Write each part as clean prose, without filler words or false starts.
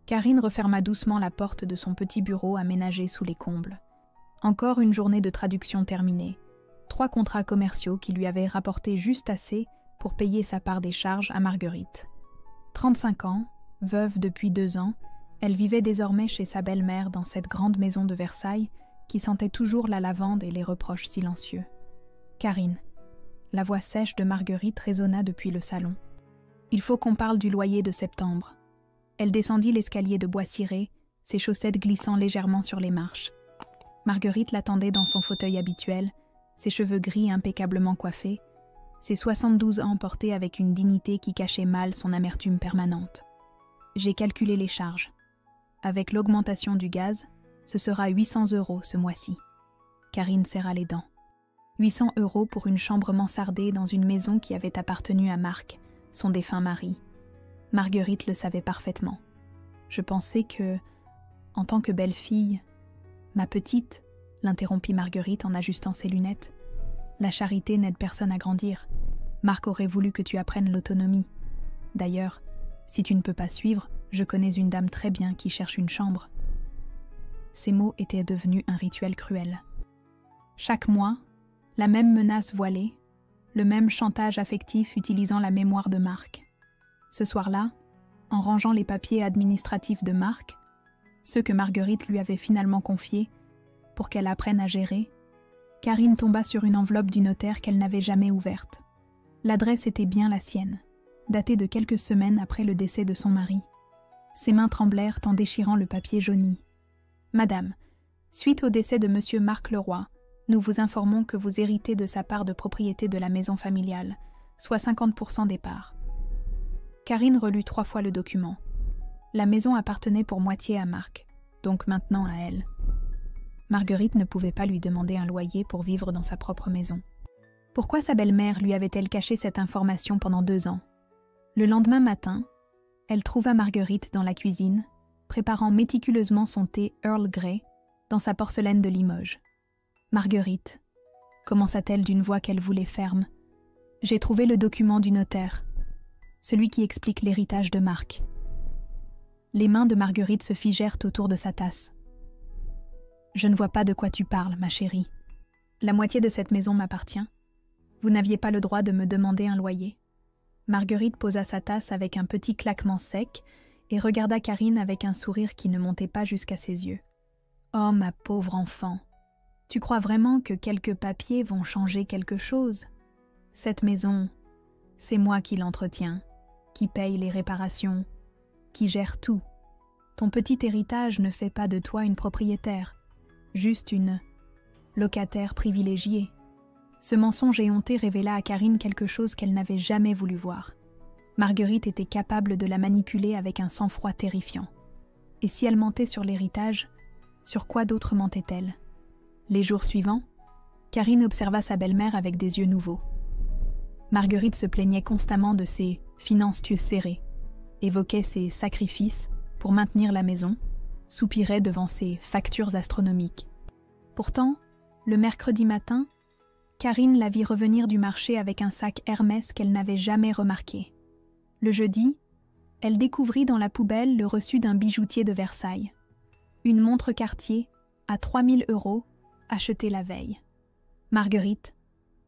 Karine referma doucement la porte de son petit bureau aménagé sous les combles. Encore une journée de traduction terminée. 3 contrats commerciaux qui lui avaient rapporté juste assez pour payer sa part des charges à Marguerite. 35 ans, veuve depuis 2 ans, elle vivait désormais chez sa belle-mère dans cette grande maison de Versailles qui sentait toujours la lavande et les reproches silencieux. Karine. La voix sèche de Marguerite résonna depuis le salon. Il faut qu'on parle du loyer de septembre. Elle descendit l'escalier de bois ciré, ses chaussettes glissant légèrement sur les marches. Marguerite l'attendait dans son fauteuil habituel, ses cheveux gris impeccablement coiffés, ses 72 ans portés avec une dignité qui cachait mal son amertume permanente. J'ai calculé les charges. Avec l'augmentation du gaz, ce sera 800 € ce mois-ci. Karine serra les dents. 800 € pour une chambre mansardée dans une maison qui avait appartenu à Marc, son défunt mari. Marguerite le savait parfaitement. Je pensais que, en tant que belle-fille, ma petite, l'interrompit Marguerite en ajustant ses lunettes. La charité n'aide personne à grandir. Marc aurait voulu que tu apprennes l'autonomie. D'ailleurs, si tu ne peux pas suivre, je connais une dame très bien qui cherche une chambre. Ces mots étaient devenus un rituel cruel. Chaque mois, la même menace voilée, le même chantage affectif utilisant la mémoire de Marc. Ce soir-là, en rangeant les papiers administratifs de Marc, ceux que Marguerite lui avait finalement confiés, pour qu'elle apprenne à gérer, Karine tomba sur une enveloppe du notaire qu'elle n'avait jamais ouverte. L'adresse était bien la sienne, datée de quelques semaines après le décès de son mari. Ses mains tremblèrent en déchirant le papier jauni. « Madame, suite au décès de monsieur Marc Leroy, nous vous informons que vous héritez de sa part de propriété de la maison familiale, soit 50% des parts. » Karine relut 3 fois le document. La maison appartenait pour moitié à Marc, donc maintenant à elle. Marguerite ne pouvait pas lui demander un loyer pour vivre dans sa propre maison. Pourquoi sa belle-mère lui avait-elle caché cette information pendant 2 ans? Le lendemain matin, elle trouva Marguerite dans la cuisine, préparant méticuleusement son thé Earl Grey dans sa porcelaine de Limoges. « Marguerite, » commença-t-elle d'une voix qu'elle voulait ferme, « j'ai trouvé le document du notaire, celui qui explique l'héritage de Marc. » Les mains de Marguerite se figèrent autour de sa tasse. « Je ne vois pas de quoi tu parles, ma chérie. La moitié de cette maison m'appartient. Vous n'aviez pas le droit de me demander un loyer. » Marguerite posa sa tasse avec un petit claquement sec et regarda Karine avec un sourire qui ne montait pas jusqu'à ses yeux. « Oh, ma pauvre enfant, tu crois vraiment que quelques papiers vont changer quelque chose? Cette maison, c'est moi qui l'entretiens, qui paye les réparations, qui gère tout. Ton petit héritage ne fait pas de toi une propriétaire, juste une locataire privilégiée. » Ce mensonge éhonté révéla à Karine quelque chose qu'elle n'avait jamais voulu voir. Marguerite était capable de la manipuler avec un sang-froid terrifiant. Et si elle mentait sur l'héritage, sur quoi d'autre mentait-elle? Les jours suivants, Karine observa sa belle-mère avec des yeux nouveaux. Marguerite se plaignait constamment de ses finances serrées, évoquait ses sacrifices pour maintenir la maison, soupirait devant ses factures astronomiques. Pourtant, le mercredi matin, Karine la vit revenir du marché avec un sac Hermès qu'elle n'avait jamais remarqué. Le jeudi, elle découvrit dans la poubelle le reçu d'un bijoutier de Versailles. Une montre Cartier à 3 000 € achetée la veille. « Marguerite »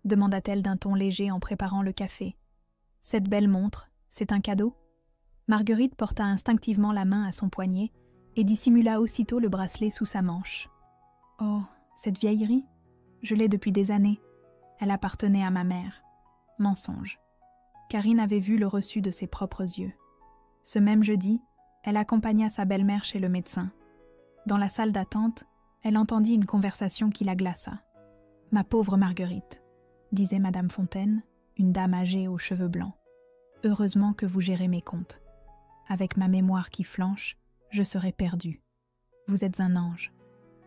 demanda-t-elle d'un ton léger en préparant le café. « Cette belle montre, c'est un cadeau ?» Marguerite porta instinctivement la main à son poignet et dissimula aussitôt le bracelet sous sa manche. « Oh, cette vieillerie, je l'ai depuis des années. Elle appartenait à ma mère. » Mensonge. Karine avait vu le reçu de ses propres yeux. Ce même jeudi, elle accompagna sa belle-mère chez le médecin. Dans la salle d'attente, elle entendit une conversation qui la glaça. « Ma pauvre Marguerite, » disait Madame Fontaine, une dame âgée aux cheveux blancs. « Heureusement que vous gérez mes comptes. Avec ma mémoire qui flanche, je serais perdue. Vous êtes un ange. »«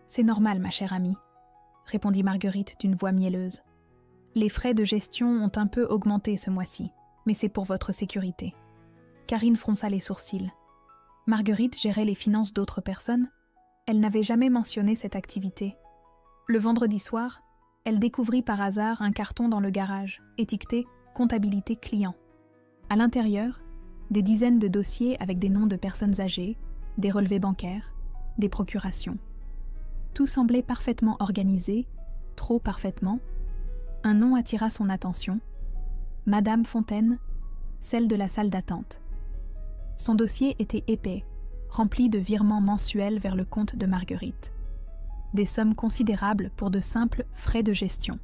C'est normal, ma chère amie, » répondit Marguerite d'une voix mielleuse. « Les frais de gestion ont un peu augmenté ce mois-ci, mais c'est pour votre sécurité. » Karine fronça les sourcils. Marguerite gérait les finances d'autres personnes. Elle n'avait jamais mentionné cette activité. Le vendredi soir, elle découvrit par hasard un carton dans le garage, étiqueté « Comptabilité client ». À l'intérieur, des dizaines de dossiers avec des noms de personnes âgées, des relevés bancaires, des procurations. Tout semblait parfaitement organisé, trop parfaitement. Un nom attira son attention. Madame Fontaine, celle de la salle d'attente. Son dossier était épais, rempli de virements mensuels vers le compte de Marguerite. Des sommes considérables pour de simples frais de gestion.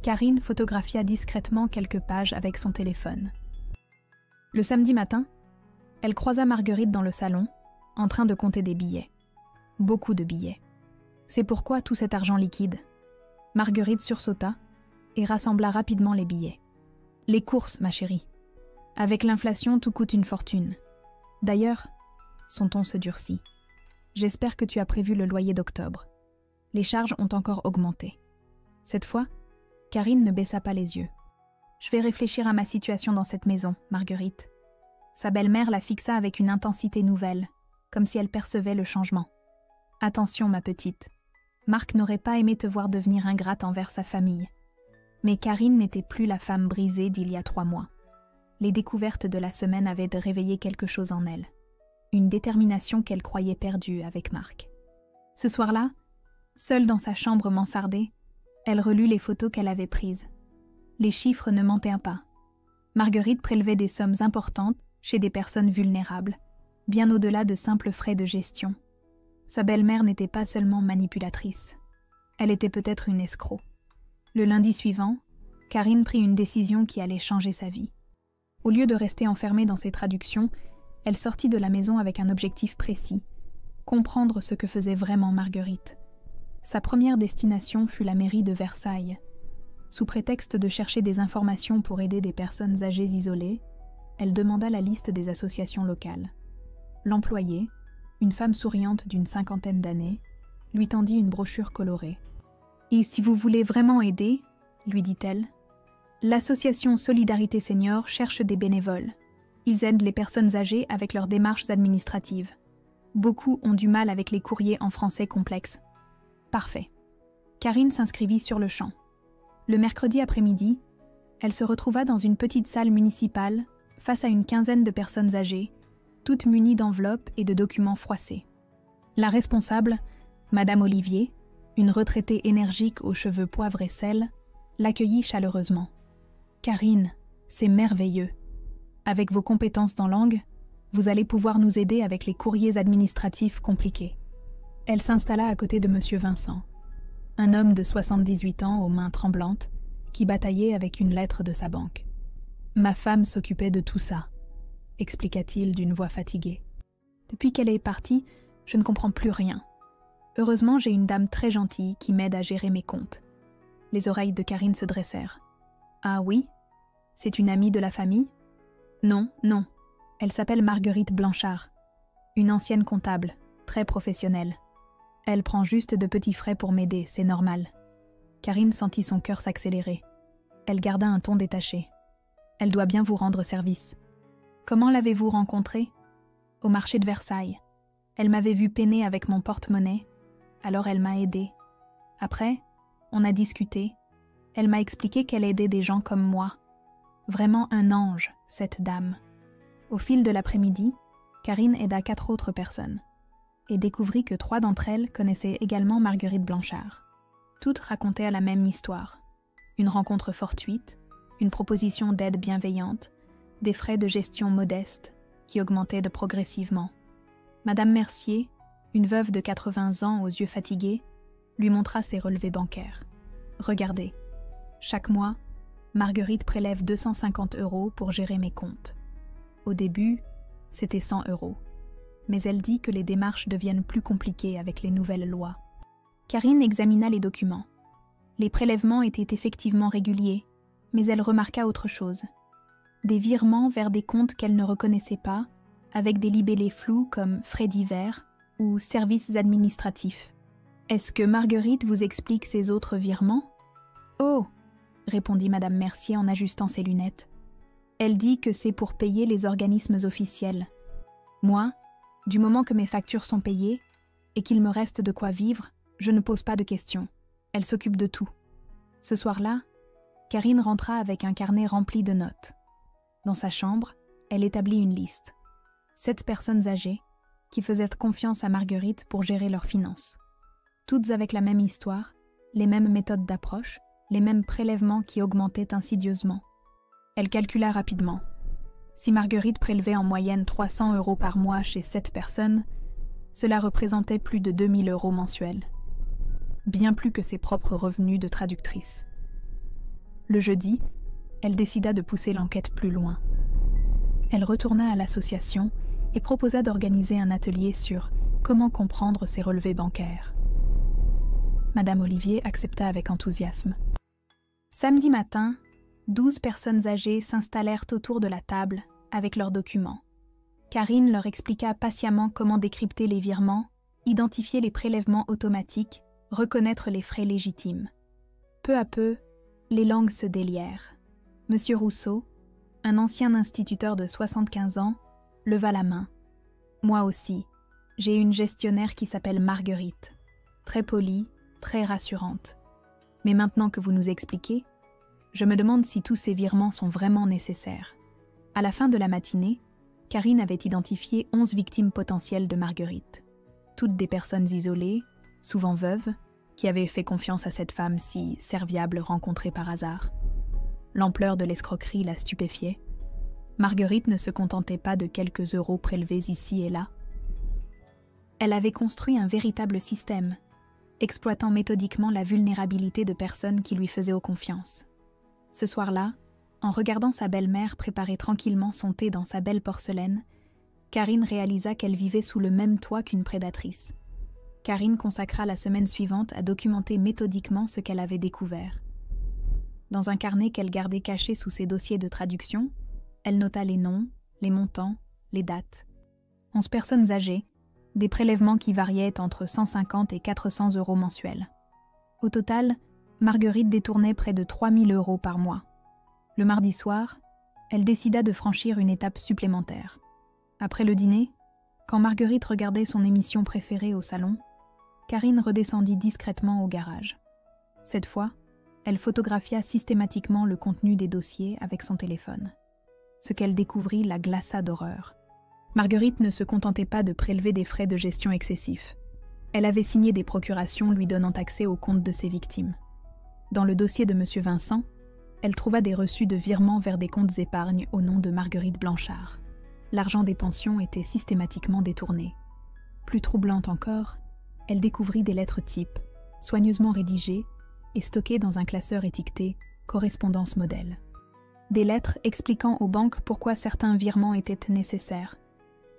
Karine photographia discrètement quelques pages avec son téléphone. Le samedi matin, elle croisa Marguerite dans le salon, en train de compter des billets. Beaucoup de billets. C'est pourquoi tout cet argent liquide. Marguerite sursauta et rassembla rapidement les billets. Les courses, ma chérie. Avec l'inflation, tout coûte une fortune. D'ailleurs, son ton se durcit. J'espère que tu as prévu le loyer d'octobre. Les charges ont encore augmenté. Cette fois, Karine ne baissa pas les yeux. Je vais réfléchir à ma situation dans cette maison, Marguerite. Sa belle-mère la fixa avec une intensité nouvelle, comme si elle percevait le changement. Attention, ma petite. Marc n'aurait pas aimé te voir devenir ingrate envers sa famille. Mais Karine n'était plus la femme brisée d'il y a 3 mois. Les découvertes de la semaine avaient réveillé quelque chose en elle. Une détermination qu'elle croyait perdue avec Marc. Ce soir-là, seule dans sa chambre mansardée, elle relut les photos qu'elle avait prises. Les chiffres ne mentaient pas. Marguerite prélevait des sommes importantes chez des personnes vulnérables, bien au-delà de simples frais de gestion. Sa belle-mère n'était pas seulement manipulatrice. Elle était peut-être une escroc. Le lundi suivant, Karine prit une décision qui allait changer sa vie. Au lieu de rester enfermée dans ses traductions, elle sortit de la maison avec un objectif précis, comprendre ce que faisait vraiment Marguerite. Sa première destination fut la mairie de Versailles. Sous prétexte de chercher des informations pour aider des personnes âgées isolées, elle demanda la liste des associations locales. L'employée, une femme souriante d'une 50aine d'années, lui tendit une brochure colorée. « Et si vous voulez vraiment aider, lui dit-elle, l'association Solidarité Senior cherche des bénévoles. Ils aident les personnes âgées avec leurs démarches administratives. Beaucoup ont du mal avec les courriers en français complexes. Parfait. » Karine s'inscrivit sur le champ. Le mercredi après-midi, elle se retrouva dans une petite salle municipale face à une quinzaine de personnes âgées, toutes munies d'enveloppes et de documents froissés. La responsable, Madame Olivier, une retraitée énergique aux cheveux poivre et sel, l'accueillit chaleureusement. « Karine, c'est merveilleux. Avec vos compétences en langue, vous allez pouvoir nous aider avec les courriers administratifs compliqués. » Elle s'installa à côté de M. Vincent, un homme de 78 ans aux mains tremblantes, qui bataillait avec une lettre de sa banque. « Ma femme s'occupait de tout ça, » expliqua-t-il d'une voix fatiguée. « Depuis qu'elle est partie, je ne comprends plus rien. Heureusement, j'ai une dame très gentille qui m'aide à gérer mes comptes. » Les oreilles de Karine se dressèrent. « Ah oui? C'est une amie de la famille? » « Non, non. Elle s'appelle Marguerite Blanchard. Une ancienne comptable, très professionnelle. Elle prend juste de petits frais pour m'aider, c'est normal. » Karine sentit son cœur s'accélérer. Elle garda un ton détaché. « Elle doit bien vous rendre service. » « Comment l'avez-vous rencontrée ? » ?»« Au marché de Versailles. Elle m'avait vu peiner avec mon porte-monnaie, alors elle m'a aidée. Après, on a discuté. Elle m'a expliqué qu'elle aidait des gens comme moi. Vraiment un ange, cette dame. Au fil de l'après-midi, Karine aida 4 autres personnes et découvrit que 3 d'entre elles connaissaient également Marguerite Blanchard. Toutes racontaient la même histoire. Une rencontre fortuite, une proposition d'aide bienveillante, des frais de gestion modestes qui augmentaient progressivement. Madame Mercier, une veuve de 80 ans aux yeux fatigués, lui montra ses relevés bancaires. « Regardez, chaque mois, Marguerite prélève 250 € pour gérer mes comptes. Au début, c'était 100 €. Mais elle dit que les démarches deviennent plus compliquées avec les nouvelles lois. » Karine examina les documents. Les prélèvements étaient effectivement réguliers, mais elle remarqua autre chose. Des virements vers des comptes qu'elle ne reconnaissait pas, avec des libellés flous comme frais divers ou services administratifs. « Est-ce que Marguerite vous explique ces autres virements ? » « Oh !» répondit Madame Mercier en ajustant ses lunettes. « Elle dit que c'est pour payer les organismes officiels. Moi, du moment que mes factures sont payées et qu'il me reste de quoi vivre, je ne pose pas de questions. Elle s'occupe de tout. » Ce soir-là, Karine rentra avec un carnet rempli de notes. Dans sa chambre, elle établit une liste. 7 personnes âgées, qui faisaient confiance à Marguerite pour gérer leurs finances. Toutes avec la même histoire, les mêmes méthodes d'approche, les mêmes prélèvements qui augmentaient insidieusement. Elle calcula rapidement. Si Marguerite prélevait en moyenne 300 € par mois chez 7 personnes, cela représentait plus de 2000 € mensuels. Bien plus que ses propres revenus de traductrice. Le jeudi, elle décida de pousser l'enquête plus loin. Elle retourna à l'association et proposa d'organiser un atelier sur comment comprendre ses relevés bancaires. Madame Olivier accepta avec enthousiasme. Samedi matin, 12 personnes âgées s'installèrent autour de la table avec leurs documents. Karine leur expliqua patiemment comment décrypter les virements, identifier les prélèvements automatiques, reconnaître les frais légitimes. Peu à peu, les langues se délièrent. Monsieur Rousseau, un ancien instituteur de 75 ans, leva la main. Moi aussi, j'ai une gestionnaire qui s'appelle Marguerite, très polie, très rassurante. Mais maintenant que vous nous expliquez, je me demande si tous ces virements sont vraiment nécessaires. À la fin de la matinée, Karine avait identifié 11 victimes potentielles de Marguerite. Toutes des personnes isolées, souvent veuves, qui avaient fait confiance à cette femme si serviable rencontrée par hasard. L'ampleur de l'escroquerie la stupéfiait. Marguerite ne se contentait pas de quelques euros prélevés ici et là. Elle avait construit un véritable système, exploitant méthodiquement la vulnérabilité de personnes qui lui faisaient confiance. Ce soir-là, en regardant sa belle-mère préparer tranquillement son thé dans sa belle porcelaine, Karine réalisa qu'elle vivait sous le même toit qu'une prédatrice. Karine consacra la semaine suivante à documenter méthodiquement ce qu'elle avait découvert. Dans un carnet qu'elle gardait caché sous ses dossiers de traduction, elle nota les noms, les montants, les dates. 11 personnes âgées, des prélèvements qui variaient entre 150 et 400 € mensuels. Au total, Marguerite détournait près de 3000 € par mois. Le mardi soir, elle décida de franchir une étape supplémentaire. Après le dîner, quand Marguerite regardait son émission préférée au salon, Karine redescendit discrètement au garage. Cette fois, elle photographia systématiquement le contenu des dossiers avec son téléphone. Ce qu'elle découvrit la glaça d'horreur. Marguerite ne se contentait pas de prélever des frais de gestion excessifs. Elle avait signé des procurations lui donnant accès aux comptes de ses victimes. Dans le dossier de M. Vincent, elle trouva des reçus de virements vers des comptes épargne au nom de Marguerite Blanchard. L'argent des pensions était systématiquement détourné. Plus troublante encore, elle découvrit des lettres types, soigneusement rédigées et stockées dans un classeur étiqueté « Correspondance modèle ». Des lettres expliquant aux banques pourquoi certains virements étaient nécessaires,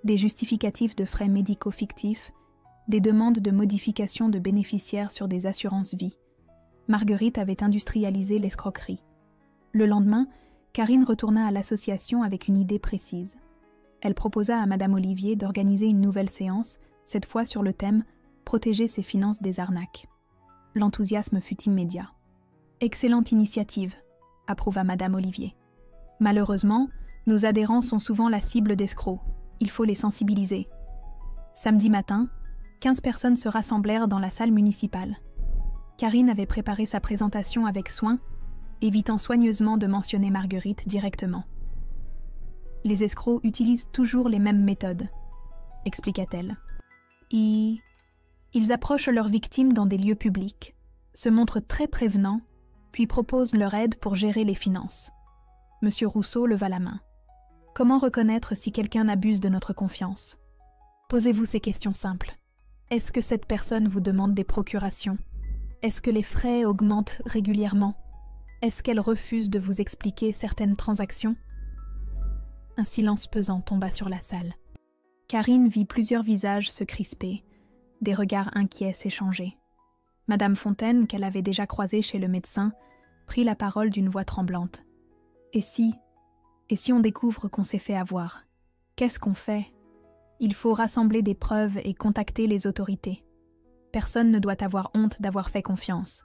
des justificatifs de frais médicaux fictifs, des demandes de modification de bénéficiaires sur des assurances vie. Marguerite avait industrialisé l'escroquerie. Le lendemain, Karine retourna à l'association avec une idée précise. Elle proposa à Madame Olivier d'organiser une nouvelle séance, cette fois sur le thème « Protéger ses finances des arnaques ». L'enthousiasme fut immédiat. « Excellente initiative », approuva Madame Olivier. « Malheureusement, nos adhérents sont souvent la cible d'escrocs. Il faut les sensibiliser. » Samedi matin, 15 personnes se rassemblèrent dans la salle municipale. Karine avait préparé sa présentation avec soin, évitant soigneusement de mentionner Marguerite directement. « Les escrocs utilisent toujours les mêmes méthodes, » expliqua-t-elle. « Ils approchent leurs victimes dans des lieux publics, se montrent très prévenants, puis proposent leur aide pour gérer les finances. » Monsieur Rousseau leva la main. « Comment reconnaître si quelqu'un abuse de notre confiance? Posez-vous ces questions simples. Est-ce que cette personne vous demande des procurations? Est-ce que les frais augmentent régulièrement? Est-ce qu'elle refuse de vous expliquer certaines transactions? » Un silence pesant tomba sur la salle. Karine vit plusieurs visages se crisper, des regards inquiets s'échanger. Madame Fontaine, qu'elle avait déjà croisée chez le médecin, prit la parole d'une voix tremblante. « Et si on découvre qu'on s'est fait avoir? Qu'est-ce qu'on fait? Il faut rassembler des preuves et contacter les autorités. Personne ne doit avoir honte d'avoir fait confiance.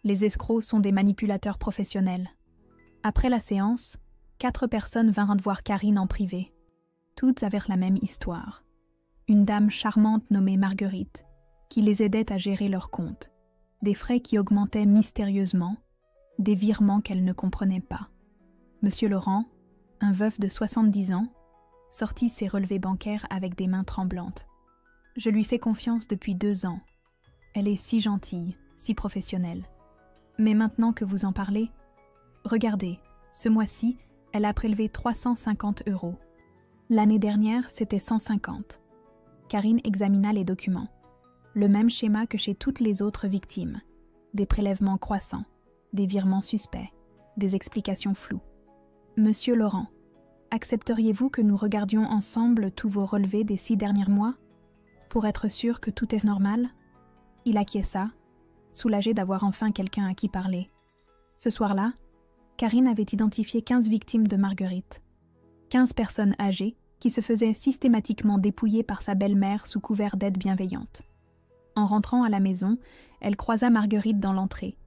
Les escrocs sont des manipulateurs professionnels. » Après la séance, 4 personnes vinrent voir Karine en privé. Toutes avaient la même histoire. Une dame charmante nommée Marguerite, qui les aidait à gérer leurs comptes, des frais qui augmentaient mystérieusement, des virements qu'elle ne comprenait pas. Monsieur Laurent, un veuf de 70 ans, sortit ses relevés bancaires avec des mains tremblantes. Je lui fais confiance depuis 2 ans. Elle est si gentille, si professionnelle. Mais maintenant que vous en parlez, regardez, ce mois-ci, elle a prélevé 350 €. L'année dernière, c'était 150. Karine examina les documents. Le même schéma que chez toutes les autres victimes. Des prélèvements croissants, des virements suspects, des explications floues. Monsieur Laurent, accepteriez-vous que nous regardions ensemble tous vos relevés des 6 derniers mois, pour être sûr que tout est normal? Il acquiesça, soulagé d'avoir enfin quelqu'un à qui parler. Ce soir-là, Karine avait identifié 15 victimes de Marguerite. 15 personnes âgées qui se faisaient systématiquement dépouiller par sa belle-mère sous couvert d'aide bienveillante. En rentrant à la maison, elle croisa Marguerite dans l'entrée,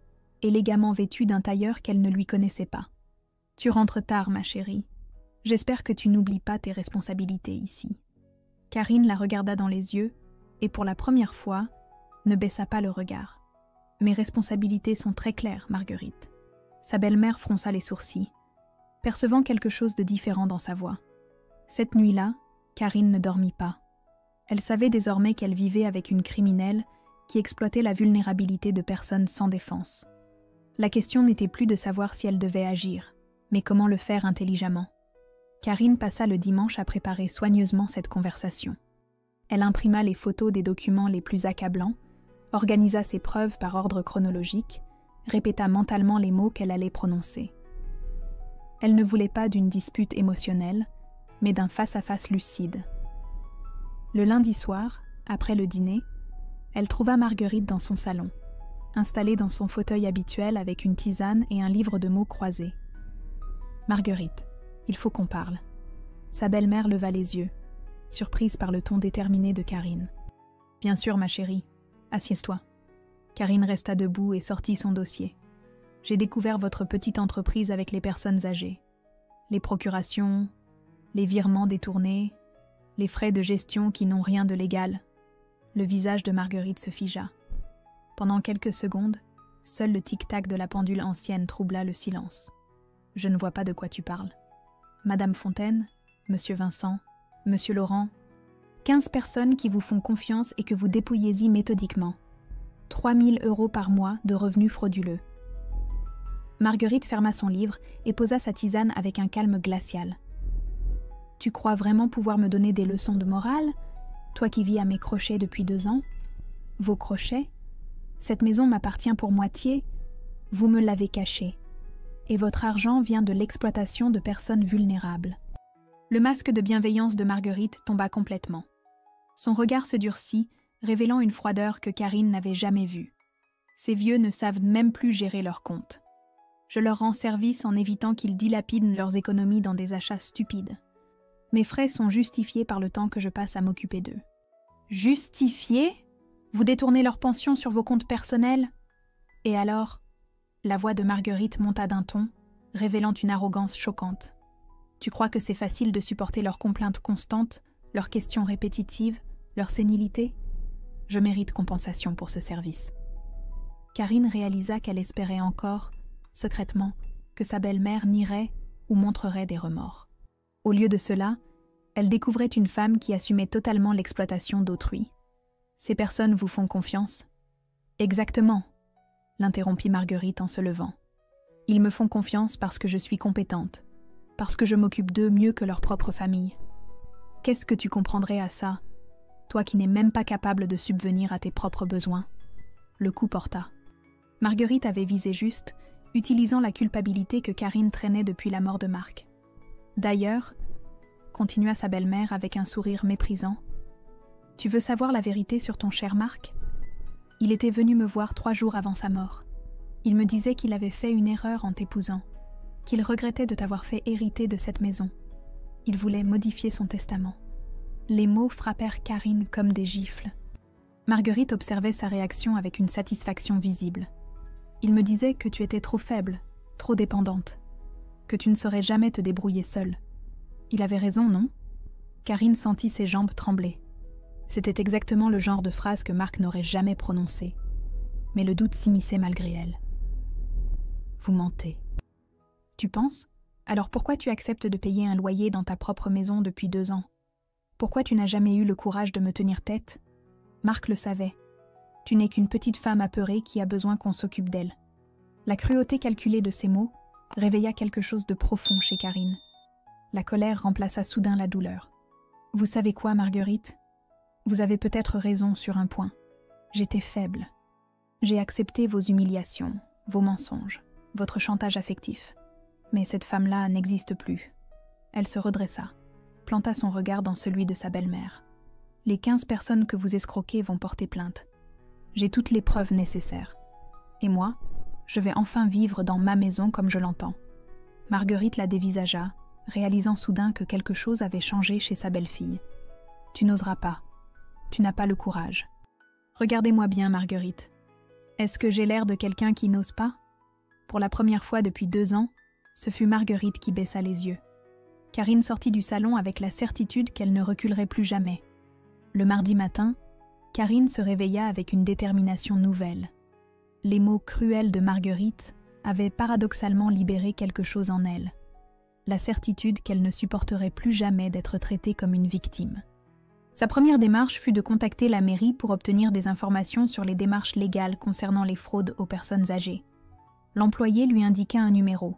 élégamment vêtue d'un tailleur qu'elle ne lui connaissait pas. « Tu rentres tard, ma chérie. J'espère que tu n'oublies pas tes responsabilités ici. » Karine la regarda dans les yeux et pour la première fois, ne baissa pas le regard. « Mes responsabilités sont très claires, Marguerite. » Sa belle-mère fronça les sourcils, percevant quelque chose de différent dans sa voix. Cette nuit-là, Karine ne dormit pas. Elle savait désormais qu'elle vivait avec une criminelle qui exploitait la vulnérabilité de personnes sans défense. La question n'était plus de savoir si elle devait agir, mais comment le faire intelligemment. Karine passa le dimanche à préparer soigneusement cette conversation. Elle imprima les photos des documents les plus accablants, organisa ses preuves par ordre chronologique, répéta mentalement les mots qu'elle allait prononcer. Elle ne voulait pas d'une dispute émotionnelle, mais d'un face-à-face lucide. Le lundi soir, après le dîner, elle trouva Marguerite dans son salon, installée dans son fauteuil habituel avec une tisane et un livre de mots croisés. « Marguerite, il faut qu'on parle. » Sa belle-mère leva les yeux, surprise par le ton déterminé de Karine. « Bien sûr, ma chérie. Assieds-toi. » Karine resta debout et sortit son dossier. « J'ai découvert votre petite entreprise avec les personnes âgées. Les procurations, les virements détournés, les frais de gestion qui n'ont rien de légal. » Le visage de Marguerite se figea. Pendant quelques secondes, seul le tic-tac de la pendule ancienne troubla le silence. « Je ne vois pas de quoi tu parles. Madame Fontaine, Monsieur Vincent, Monsieur Laurent, 15 personnes qui vous font confiance et que vous dépouillez-y méthodiquement. 3 000 € par mois de revenus frauduleux. » Marguerite ferma son livre et posa sa tisane avec un calme glacial. « Tu crois vraiment pouvoir me donner des leçons de morale, toi qui vis à mes crochets depuis 2 ans? Vos crochets? Cette maison m'appartient pour moitié, vous me l'avez cachée. Et votre argent vient de l'exploitation de personnes vulnérables. » Le masque de bienveillance de Marguerite tomba complètement. Son regard se durcit, révélant une froideur que Karine n'avait jamais vue. Ces vieux ne savent même plus gérer leurs comptes. Je leur rends service en évitant qu'ils dilapident leurs économies dans des achats stupides. Mes frais sont justifiés par le temps que je passe à m'occuper d'eux. Justifiés? Vous détournez leur pension sur vos comptes personnels? Et alors? La voix de Marguerite monta d'un ton, révélant une arrogance choquante. Tu crois que c'est facile de supporter leurs complaintes constantes, leurs questions répétitives, leur sénilité? Je mérite compensation pour ce service. Karine réalisa qu'elle espérait encore, secrètement, que sa belle-mère nierait ou montrerait des remords. Au lieu de cela, elle découvrait une femme qui assumait totalement l'exploitation d'autrui. Ces personnes vous font confiance? Exactement, l'interrompit Marguerite en se levant. Ils me font confiance parce que je suis compétente, parce que je m'occupe d'eux mieux que leur propre famille. Qu'est-ce que tu comprendrais à ça, toi qui n'es même pas capable de subvenir à tes propres besoins? Le coup porta. Marguerite avait visé juste, utilisant la culpabilité que Karine traînait depuis la mort de Marc. D'ailleurs, continua sa belle-mère avec un sourire méprisant, tu veux savoir la vérité sur ton cher Marc? Il était venu me voir 3 jours avant sa mort. Il me disait qu'il avait fait une erreur en t'épousant, qu'il regrettait de t'avoir fait hériter de cette maison. Il voulait modifier son testament. Les mots frappèrent Karine comme des gifles. Marguerite observait sa réaction avec une satisfaction visible. Il me disait que tu étais trop faible, trop dépendante, que tu ne saurais jamais te débrouiller seule. Il avait raison, non? Karine sentit ses jambes trembler. C'était exactement le genre de phrase que Marc n'aurait jamais prononcée. Mais le doute s'immisçait malgré elle. Vous mentez. Tu penses? Alors pourquoi tu acceptes de payer un loyer dans ta propre maison depuis 2 ans? Pourquoi tu n'as jamais eu le courage de me tenir tête, Marc le savait. Tu n'es qu'une petite femme apeurée qui a besoin qu'on s'occupe d'elle. La cruauté calculée de ces mots réveilla quelque chose de profond chez Karine. La colère remplaça soudain la douleur. Vous savez quoi, Marguerite? Vous avez peut-être raison sur un point. J'étais faible. J'ai accepté vos humiliations, vos mensonges, votre chantage affectif. Mais cette femme-là n'existe plus. Elle se redressa, planta son regard dans celui de sa belle-mère. Les 15 personnes que vous escroquez vont porter plainte. J'ai toutes les preuves nécessaires. Et moi, je vais enfin vivre dans ma maison comme je l'entends. Marguerite la dévisagea, réalisant soudain que quelque chose avait changé chez sa belle-fille. Tu n'oseras pas. Tu n'as pas le courage. Regardez-moi bien, Marguerite. Est-ce que j'ai l'air de quelqu'un qui n'ose pas? Pour la première fois depuis 2 ans, ce fut Marguerite qui baissa les yeux. Karine sortit du salon avec la certitude qu'elle ne reculerait plus jamais. Le mardi matin, Karine se réveilla avec une détermination nouvelle. Les mots cruels de Marguerite avaient paradoxalement libéré quelque chose en elle. La certitude qu'elle ne supporterait plus jamais d'être traitée comme une victime. Sa première démarche fut de contacter la mairie pour obtenir des informations sur les démarches légales concernant les fraudes aux personnes âgées. L'employé lui indiqua un numéro,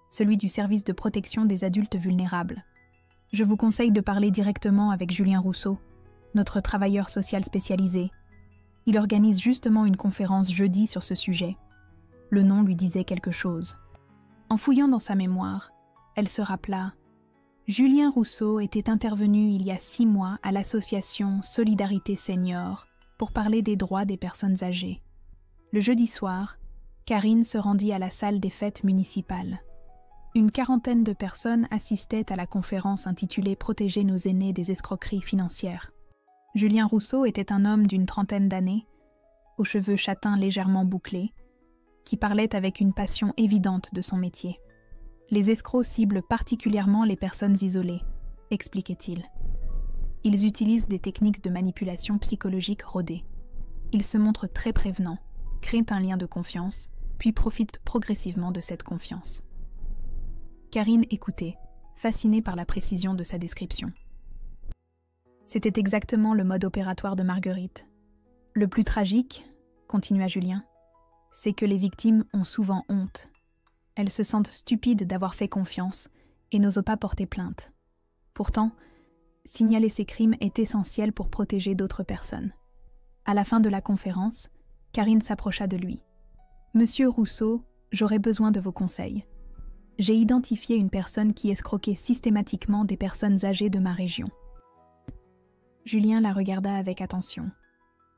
celui du service de protection des adultes vulnérables. Je vous conseille de parler directement avec Julien Rousseau, notre travailleur social spécialisé. Il organise justement une conférence jeudi sur ce sujet. Le nom lui disait quelque chose. En fouillant dans sa mémoire, elle se rappela. Julien Rousseau était intervenu il y a 6 mois à l'association Solidarité Senior pour parler des droits des personnes âgées. Le jeudi soir, Karine se rendit à la salle des fêtes municipales. Une 40aine de personnes assistaient à la conférence intitulée « Protéger nos aînés des escroqueries financières ». Julien Rousseau était un homme d'une 30aine d'années, aux cheveux châtains légèrement bouclés, qui parlait avec une passion évidente de son métier. Les escrocs ciblent particulièrement les personnes isolées, expliquait-il. Ils utilisent des techniques de manipulation psychologique rodées. Ils se montrent très prévenants, créent un lien de confiance, puis profitent progressivement de cette confiance. Karine écoutait, fascinée par la précision de sa description. C'était exactement le mode opératoire de Marguerite. Le plus tragique, continua Julien, c'est que les victimes ont souvent honte. Elles se sentent stupides d'avoir fait confiance et n'osent pas porter plainte. Pourtant, signaler ces crimes est essentiel pour protéger d'autres personnes. À la fin de la conférence, Karine s'approcha de lui. « Monsieur Rousseau, j'aurais besoin de vos conseils. J'ai identifié une personne qui escroquait systématiquement des personnes âgées de ma région. » Julien la regarda avec attention.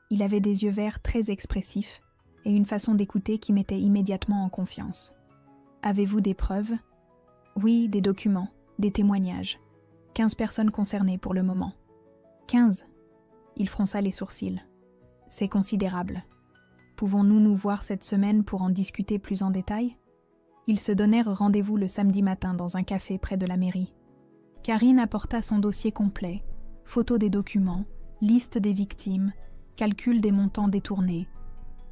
Il avait des yeux verts très expressifs et une façon d'écouter qui mettait immédiatement en confiance. « Avez-vous des preuves ?»« Oui, des documents, des témoignages. 15 personnes concernées pour le moment. »« 15 ?» Il fronça les sourcils. « C'est considérable. Pouvons-nous nous voir cette semaine pour en discuter plus en détail ?» Ils se donnèrent rendez-vous le samedi matin dans un café près de la mairie. Karine apporta son dossier complet, photos des documents, liste des victimes, calcul des montants détournés.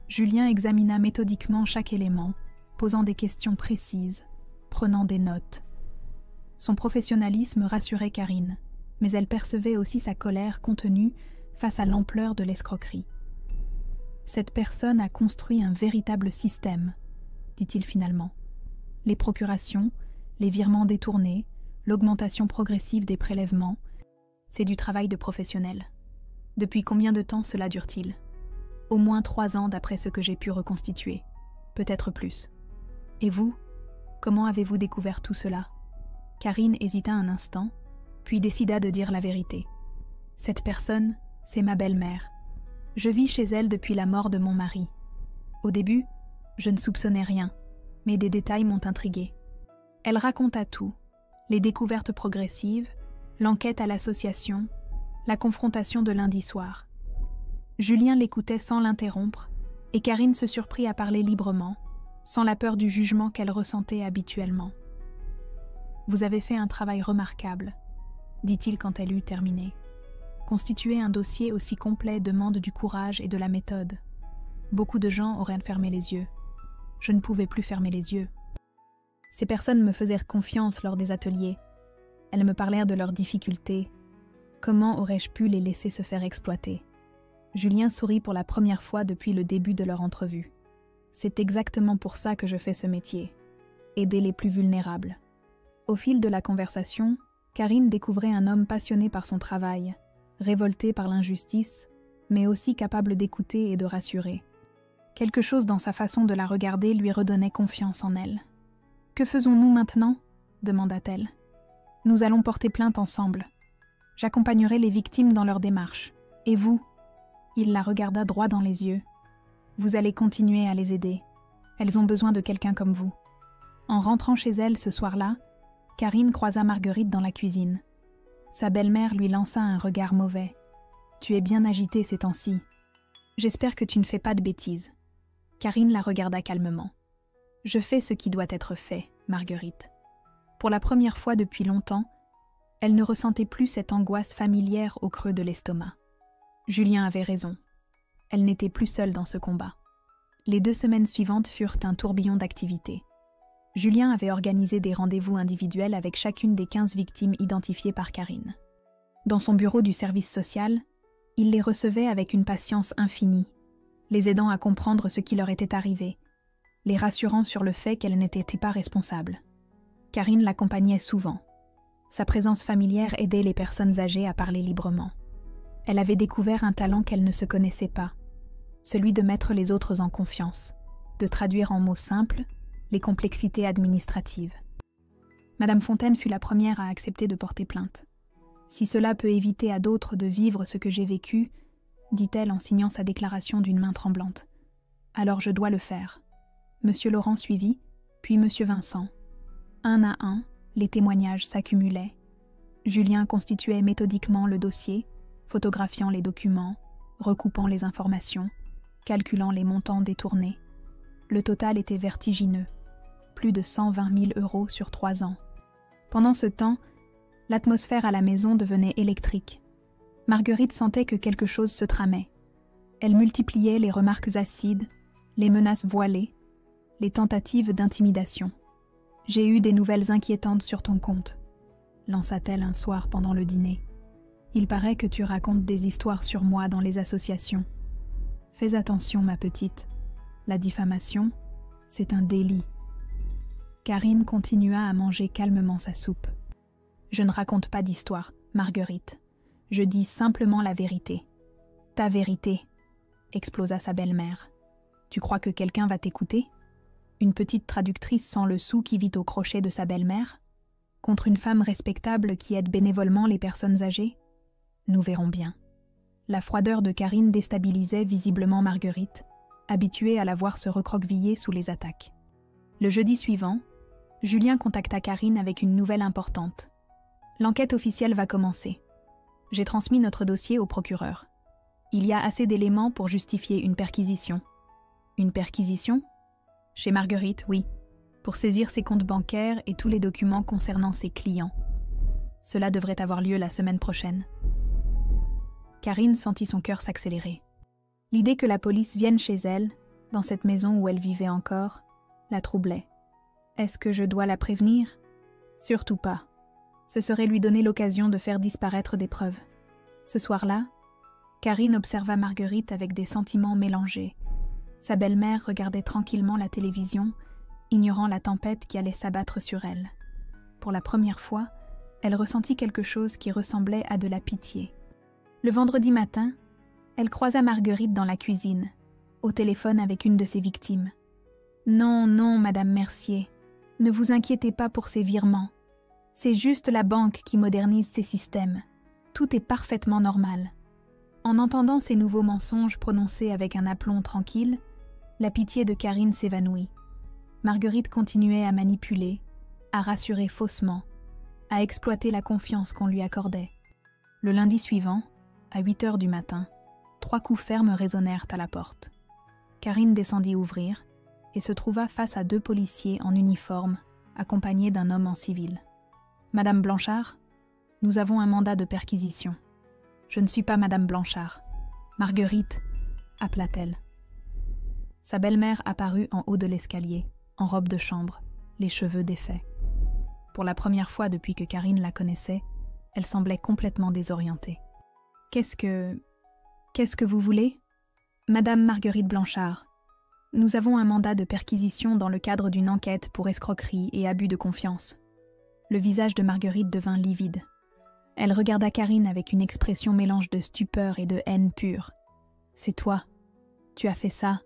Julien examina méthodiquement chaque élément, posant des questions précises, prenant des notes. Son professionnalisme rassurait Karine, mais elle percevait aussi sa colère contenue face à l'ampleur de l'escroquerie. « Cette personne a construit un véritable système, » dit-il finalement. Les procurations, les virements détournés, l'augmentation progressive des prélèvements, c'est du travail de professionnel. Depuis combien de temps cela dure-t-il? Au moins 3 ans d'après ce que j'ai pu reconstituer, peut-être plus. Et vous, comment avez-vous découvert tout cela? Karine hésita un instant, puis décida de dire la vérité. Cette personne, c'est ma belle-mère. Je vis chez elle depuis la mort de mon mari. Au début, je ne soupçonnais rien, mais des détails m'ont intriguée. Elle raconta tout, les découvertes progressives, l'enquête à l'association, la confrontation de lundi soir. Julien l'écoutait sans l'interrompre, et Karine se surprit à parler librement, sans la peur du jugement qu'elle ressentait habituellement. « Vous avez fait un travail remarquable, » dit-il quand elle eut terminé. « Constituer un dossier aussi complet demande du courage et de la méthode. Beaucoup de gens auraient fermé les yeux. Je ne pouvais plus fermer les yeux. Ces personnes me faisaient confiance lors des ateliers. Elles me parlèrent de leurs difficultés. Comment aurais-je pu les laisser se faire exploiter? Julien sourit pour la première fois depuis le début de leur entrevue. C'est exactement pour ça que je fais ce métier. Aider les plus vulnérables. Au fil de la conversation, Karine découvrait un homme passionné par son travail, révolté par l'injustice, mais aussi capable d'écouter et de rassurer. Quelque chose dans sa façon de la regarder lui redonnait confiance en elle. « Que faisons-nous maintenant ?» demanda-t-elle. « Nous allons porter plainte ensemble. J'accompagnerai les victimes dans leur démarche. Et vous ?» Il la regarda droit dans les yeux. « Vous allez continuer à les aider. Elles ont besoin de quelqu'un comme vous. » En rentrant chez elle ce soir-là, Karine croisa Marguerite dans la cuisine. Sa belle-mère lui lança un regard mauvais. « Tu es bien agitée ces temps-ci. J'espère que tu ne fais pas de bêtises. » Karine la regarda calmement. « Je fais ce qui doit être fait, Marguerite. » Pour la première fois depuis longtemps, elle ne ressentait plus cette angoisse familière au creux de l'estomac. Julien avait raison. Elle n'était plus seule dans ce combat. Les 2 semaines suivantes furent un tourbillon d'activités. Julien avait organisé des rendez-vous individuels avec chacune des 15 victimes identifiées par Karine. Dans son bureau du service social, il les recevait avec une patience infinie, les aidant à comprendre ce qui leur était arrivé, les rassurant sur le fait qu'elle n'était pas responsable. Karine l'accompagnait souvent. Sa présence familière aidait les personnes âgées à parler librement. Elle avait découvert un talent qu'elle ne se connaissait pas, celui de mettre les autres en confiance, de traduire en mots simples les complexités administratives. Madame Fontaine fut la première à accepter de porter plainte. « Si cela peut éviter à d'autres de vivre ce que j'ai vécu, » dit-elle en signant sa déclaration d'une main tremblante. « Alors je dois le faire. » Monsieur Laurent suivit, puis Monsieur Vincent. Un à un, les témoignages s'accumulaient. Julien constituait méthodiquement le dossier, photographiant les documents, recoupant les informations, calculant les montants détournés. Le total était vertigineux. Plus de 120 000 € sur 3 ans. Pendant ce temps, l'atmosphère à la maison devenait électrique. Marguerite sentait que quelque chose se tramait. Elle multipliait les remarques acides, les menaces voilées, les tentatives d'intimidation. « J'ai eu des nouvelles inquiétantes sur ton compte », lança-t-elle un soir pendant le dîner. « Il paraît que tu racontes des histoires sur moi dans les associations. Fais attention, ma petite. La diffamation, c'est un délit. » Karine continua à manger calmement sa soupe. « Je ne raconte pas d'histoire, Marguerite. Je dis simplement la vérité. »« Ta vérité !» explosa sa belle-mère. « Tu crois que quelqu'un va t'écouter ? Une petite traductrice sans le sou qui vit au crochet de sa belle-mère ? Contre une femme respectable qui aide bénévolement les personnes âgées ? Nous verrons bien. » La froideur de Karine déstabilisait visiblement Marguerite, habituée à la voir se recroqueviller sous les attaques. Le jeudi suivant, Julien contacta Karine avec une nouvelle importante. « L'enquête officielle va commencer. J'ai transmis notre dossier au procureur. Il y a assez d'éléments pour justifier une perquisition. » « Une perquisition ? » Chez Marguerite, oui, pour saisir ses comptes bancaires et tous les documents concernant ses clients. Cela devrait avoir lieu la semaine prochaine. Karine sentit son cœur s'accélérer. L'idée que la police vienne chez elle, dans cette maison où elle vivait encore, la troublait. Est-ce que je dois la prévenir ? Surtout pas. Ce serait lui donner l'occasion de faire disparaître des preuves. Ce soir-là, Karine observa Marguerite avec des sentiments mélangés. Sa belle-mère regardait tranquillement la télévision, ignorant la tempête qui allait s'abattre sur elle. Pour la première fois, elle ressentit quelque chose qui ressemblait à de la pitié. Le vendredi matin, elle croisa Marguerite dans la cuisine, au téléphone avec une de ses victimes. « Non, non, Madame Mercier, ne vous inquiétez pas pour ces virements. C'est juste la banque qui modernise ses systèmes. Tout est parfaitement normal. » En entendant ces nouveaux mensonges prononcés avec un aplomb tranquille, la pitié de Karine s'évanouit. Marguerite continuait à manipuler, à rassurer faussement, à exploiter la confiance qu'on lui accordait. Le lundi suivant, à 8h du matin, 3 coups fermes résonnèrent à la porte. Karine descendit ouvrir et se trouva face à 2 policiers en uniforme, accompagnés d'un homme en civil. « Madame Blanchard, nous avons un mandat de perquisition. » « Je ne suis pas Madame Blanchard. »« Marguerite » appela-t-elle. Sa belle-mère apparut en haut de l'escalier, en robe de chambre, les cheveux défaits. Pour la première fois depuis que Karine la connaissait, elle semblait complètement désorientée. « Qu'est-ce Qu'est-ce que vous voulez ? Madame Marguerite Blanchard. Nous avons un mandat de perquisition dans le cadre d'une enquête pour escroquerie et abus de confiance. Le visage de Marguerite devint livide. Elle regarda Karine avec une expression mélange de stupeur et de haine pure. « C'est toi. Tu as fait ça. »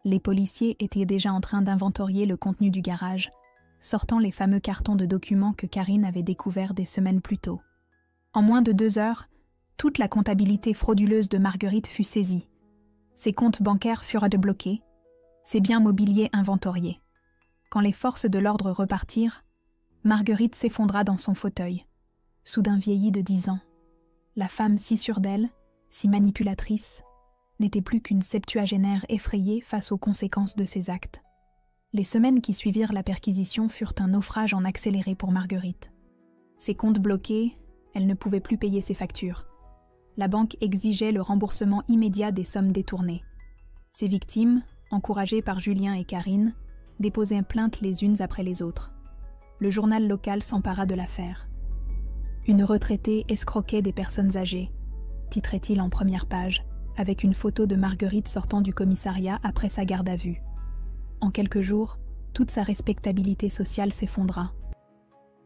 Les policiers étaient déjà en train d'inventorier le contenu du garage, sortant les fameux cartons de documents que Karine avait découverts des semaines plus tôt. En moins de 2 heures, toute la comptabilité frauduleuse de Marguerite fut saisie. Ses comptes bancaires furent débloqués, ses biens mobiliers inventoriés. Quand les forces de l'ordre repartirent, Marguerite s'effondra dans son fauteuil, soudain vieillie de 10 ans. La femme si sûre d'elle, si manipulatrice, n'était plus qu'une septuagénaire effrayée face aux conséquences de ses actes. Les semaines qui suivirent la perquisition furent un naufrage en accéléré pour Marguerite. Ses comptes bloqués, elle ne pouvait plus payer ses factures. La banque exigeait le remboursement immédiat des sommes détournées. Ses victimes, encouragées par Julien et Karine, déposaient plainte les unes après les autres. Le journal local s'empara de l'affaire. « Une retraitée escroquait des personnes âgées », titrait-il en première page, avec une photo de Marguerite sortant du commissariat après sa garde à vue. En quelques jours, toute sa respectabilité sociale s'effondra.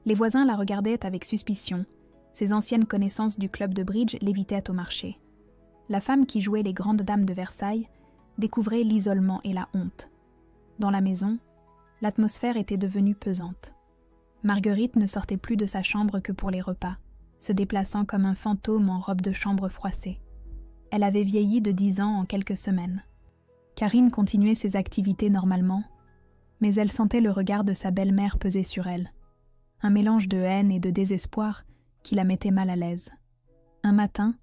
Les voisins la regardaient avec suspicion. Ses anciennes connaissances du club de bridge l'évitaient au marché. La femme qui jouait les grandes dames de Versailles découvrait l'isolement et la honte. Dans la maison, l'atmosphère était devenue pesante. Marguerite ne sortait plus de sa chambre que pour les repas, se déplaçant comme un fantôme en robe de chambre froissée. Elle avait vieilli de 10 ans en quelques semaines. Karine continuait ses activités normalement, mais elle sentait le regard de sa belle-mère peser sur elle. Un mélange de haine et de désespoir qui la mettait mal à l'aise. Un matin,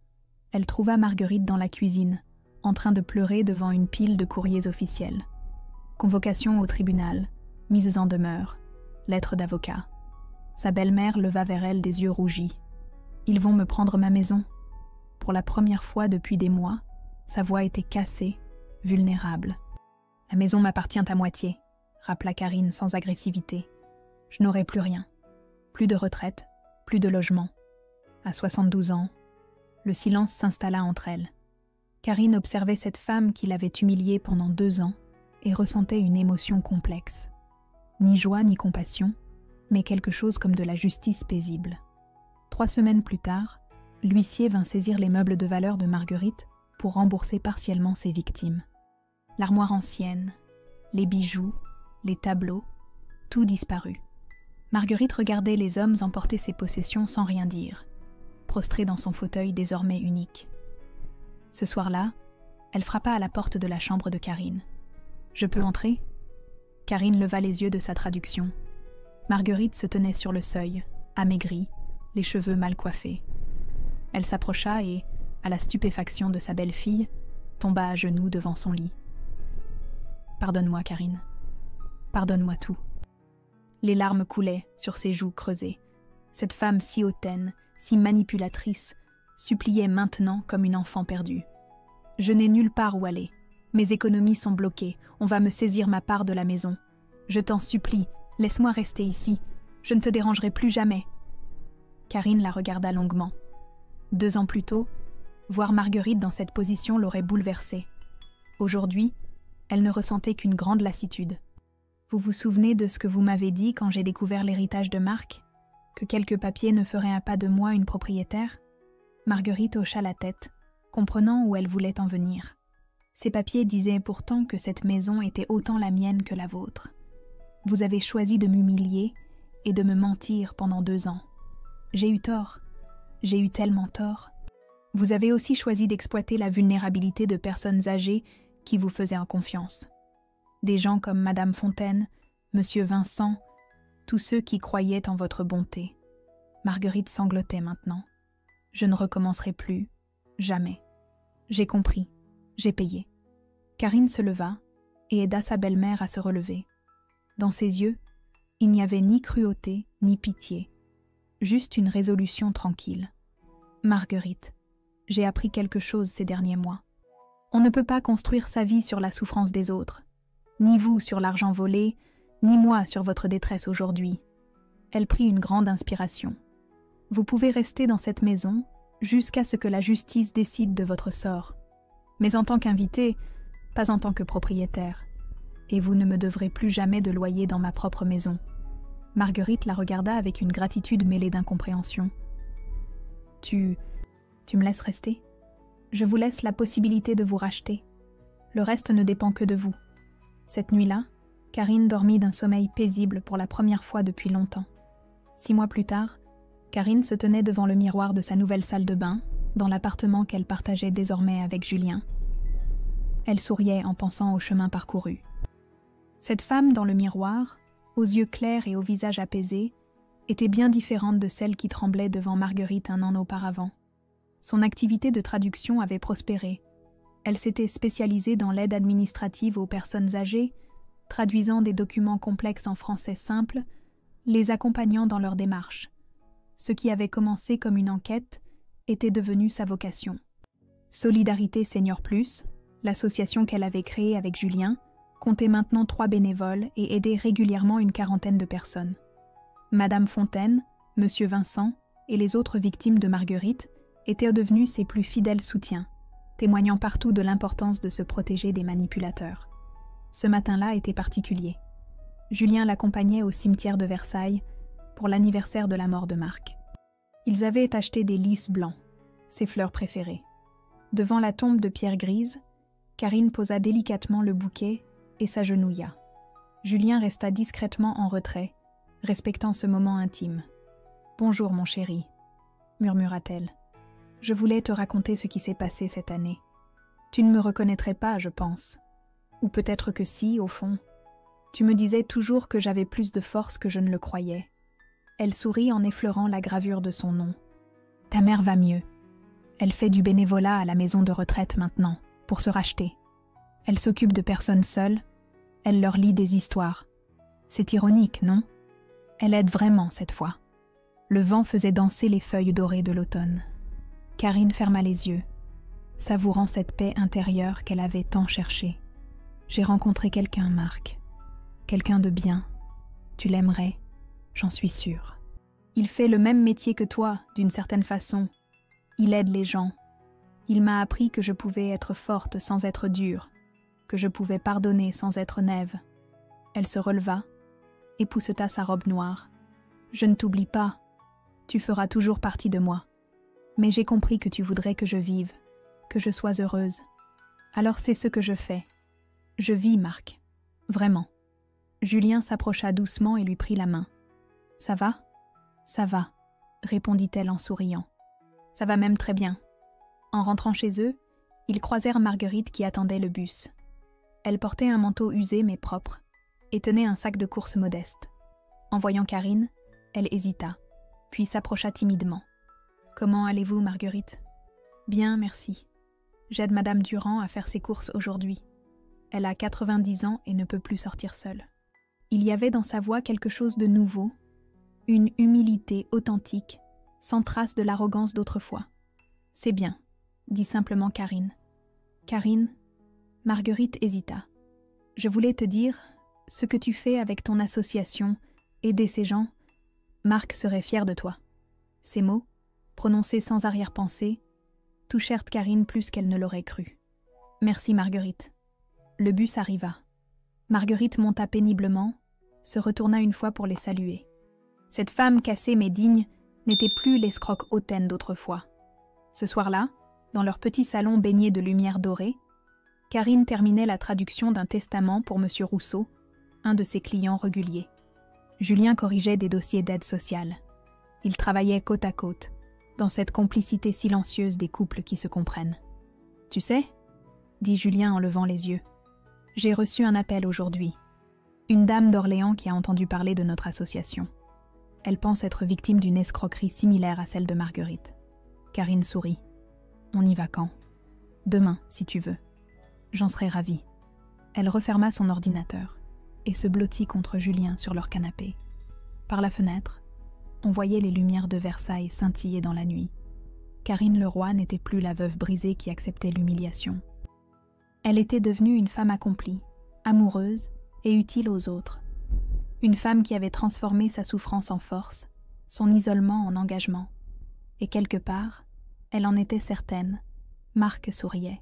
elle trouva Marguerite dans la cuisine, en train de pleurer devant une pile de courriers officiels. Convocation au tribunal, mise en demeure, lettre d'avocat. Sa belle-mère leva vers elle des yeux rougis. « Ils vont me prendre ma maison. » Pour la première fois depuis des mois, sa voix était cassée, vulnérable. « La maison m'appartient à moitié, » rappela Karine sans agressivité. « Je n'aurai plus rien. Plus de retraite, plus de logement. » À 72 ans, le silence s'installa entre elles. Karine observait cette femme qui l'avait humiliée pendant 2 ans et ressentait une émotion complexe. Ni joie ni compassion, mais quelque chose comme de la justice paisible. 3 semaines plus tard, l'huissier vint saisir les meubles de valeur de Marguerite pour rembourser partiellement ses victimes. L'armoire ancienne, les bijoux, les tableaux, tout disparut. Marguerite regardait les hommes emporter ses possessions sans rien dire, prostrée dans son fauteuil désormais unique. Ce soir-là, elle frappa à la porte de la chambre de Karine. « Je peux entrer ?» Karine leva les yeux de sa traduction. Marguerite se tenait sur le seuil, amaigrie, les cheveux mal coiffés. Elle s'approcha et, à la stupéfaction de sa belle-fille, tomba à genoux devant son lit. « Pardonne-moi, Karine. Pardonne-moi tout. » Les larmes coulaient sur ses joues creusées. Cette femme si hautaine, si manipulatrice, suppliait maintenant comme une enfant perdue. « Je n'ai nulle part où aller. Mes économies sont bloquées. On va me saisir ma part de la maison. Je t'en supplie, laisse-moi rester ici. Je ne te dérangerai plus jamais. » Karine la regarda longuement. 2 ans plus tôt, voir Marguerite dans cette position l'aurait bouleversée. Aujourd'hui, elle ne ressentait qu'une grande lassitude. « Vous vous souvenez de ce que vous m'avez dit quand j'ai découvert l'héritage de Marc ? Que quelques papiers ne feraient pas de moi une propriétaire ?» Marguerite hocha la tête, comprenant où elle voulait en venir. Ces papiers disaient pourtant que cette maison était autant la mienne que la vôtre. Vous avez choisi de m'humilier et de me mentir pendant 2 ans. J'ai eu tort. J'ai eu tellement tort. Vous avez aussi choisi d'exploiter la vulnérabilité de personnes âgées qui vous faisaient en confiance. Des gens comme Madame Fontaine, Monsieur Vincent, tous ceux qui croyaient en votre bonté. Marguerite sanglotait maintenant. Je ne recommencerai plus, jamais. J'ai compris, j'ai payé. Karine se leva et aida sa belle-mère à se relever. Dans ses yeux, il n'y avait ni cruauté ni pitié, juste une résolution tranquille. Marguerite, j'ai appris quelque chose ces derniers mois. On ne peut pas construire sa vie sur la souffrance des autres, ni vous sur l'argent volé, ni moi sur votre détresse aujourd'hui. Elle prit une grande inspiration. Vous pouvez rester dans cette maison jusqu'à ce que la justice décide de votre sort. Mais en tant qu'invité, pas en tant que propriétaire. Et vous ne me devrez plus jamais de loyer dans ma propre maison. » Marguerite la regarda avec une gratitude mêlée d'incompréhension. « Tu me laisses rester ? Je vous laisse la possibilité de vous racheter. Le reste ne dépend que de vous. » Cette nuit-là, Karine dormit d'un sommeil paisible pour la première fois depuis longtemps. 6 mois plus tard, Karine se tenait devant le miroir de sa nouvelle salle de bain, dans l'appartement qu'elle partageait désormais avec Julien. Elle souriait en pensant au chemin parcouru. Cette femme dans le miroir, aux yeux clairs et au visage apaisé, était bien différente de celle qui tremblait devant Marguerite un an auparavant. Son activité de traduction avait prospéré. Elle s'était spécialisée dans l'aide administrative aux personnes âgées, traduisant des documents complexes en français simple, les accompagnant dans leur démarche. Ce qui avait commencé comme une enquête était devenu sa vocation. Solidarité Senior Plus, l'association qu'elle avait créée avec Julien, comptait maintenant 3 bénévoles et aidait régulièrement une 40aine de personnes. Madame Fontaine, Monsieur Vincent et les autres victimes de Marguerite étaient devenus ses plus fidèles soutiens, témoignant partout de l'importance de se protéger des manipulateurs. Ce matin-là était particulier. Julien l'accompagnait au cimetière de Versailles pour l'anniversaire de la mort de Marc. Ils avaient acheté des lys blancs, ses fleurs préférées. Devant la tombe de pierre grise, Karine posa délicatement le bouquet et s'agenouilla. Julien resta discrètement en retrait, respectant ce moment intime. « Bonjour mon chéri », murmura-t-elle. « Je voulais te raconter ce qui s'est passé cette année. Tu ne me reconnaîtrais pas, je pense. Ou peut-être que si, au fond. Tu me disais toujours que j'avais plus de force que je ne le croyais. » Elle sourit en effleurant la gravure de son nom. « Ta mère va mieux. Elle fait du bénévolat à la maison de retraite maintenant, pour se racheter. Elle s'occupe de personnes seules. Elle leur lit des histoires. C'est ironique, non ? Elle aide vraiment cette fois. » Le vent faisait danser les feuilles dorées de l'automne. Karine ferma les yeux, savourant cette paix intérieure qu'elle avait tant cherchée. « J'ai rencontré quelqu'un, Marc. Quelqu'un de bien. Tu l'aimerais, j'en suis sûre. Il fait le même métier que toi, d'une certaine façon. Il aide les gens. Il m'a appris que je pouvais être forte sans être dure, que je pouvais pardonner sans être naïve. » Elle se releva, épousseta sa robe noire. « Je ne t'oublie pas. Tu feras toujours partie de moi. Mais j'ai compris que tu voudrais que je vive, que je sois heureuse. Alors c'est ce que je fais. Je vis, Marc. Vraiment. » Julien s'approcha doucement et lui prit la main. « Ça va ? » ?»« Ça va, » répondit-elle en souriant. « Ça va même très bien. » En rentrant chez eux, ils croisèrent Marguerite qui attendait le bus. Elle portait un manteau usé mais propre et tenait un sac de course modeste. En voyant Karine, elle hésita, puis s'approcha timidement. « Comment allez-vous, Marguerite ? » ?»« Bien, merci. J'aide Madame Durand à faire ses courses aujourd'hui. Elle a 90 ans et ne peut plus sortir seule. » Il y avait dans sa voix quelque chose de nouveau, une humilité authentique, sans trace de l'arrogance d'autrefois. « C'est bien, » dit simplement Karine. « Karine ?» Marguerite hésita. « Je voulais te dire, ce que tu fais avec ton association, aider ces gens, Marc serait fier de toi. » Ces mots, prononcés sans arrière-pensée, touchèrent Karine plus qu'elle ne l'aurait cru. « Merci Marguerite. » Le bus arriva. Marguerite monta péniblement, se retourna une fois pour les saluer. Cette femme cassée mais digne n'était plus l'escroque hautaine d'autrefois. Ce soir-là, dans leur petit salon baigné de lumière dorée, Karine terminait la traduction d'un testament pour M. Rousseau, un de ses clients réguliers. Julien corrigeait des dossiers d'aide sociale. Ils travaillaient côte à côte, dans cette complicité silencieuse des couples qui se comprennent. « Tu sais, » dit Julien en levant les yeux, « j'ai reçu un appel aujourd'hui. Une dame d'Orléans qui a entendu parler de notre association. Elle pense être victime d'une escroquerie similaire à celle de Marguerite. » Karine sourit. « On y va quand ? » ?»« Demain, si tu veux. J'en serai ravie. » Elle referma son ordinateur et se blottit contre Julien sur leur canapé. Par la fenêtre, on voyait les lumières de Versailles scintiller dans la nuit. Karine Leroy n'était plus la veuve brisée qui acceptait l'humiliation. Elle était devenue une femme accomplie, amoureuse et utile aux autres. Une femme qui avait transformé sa souffrance en force, son isolement en engagement. Et quelque part, elle en était certaine, Marc souriait.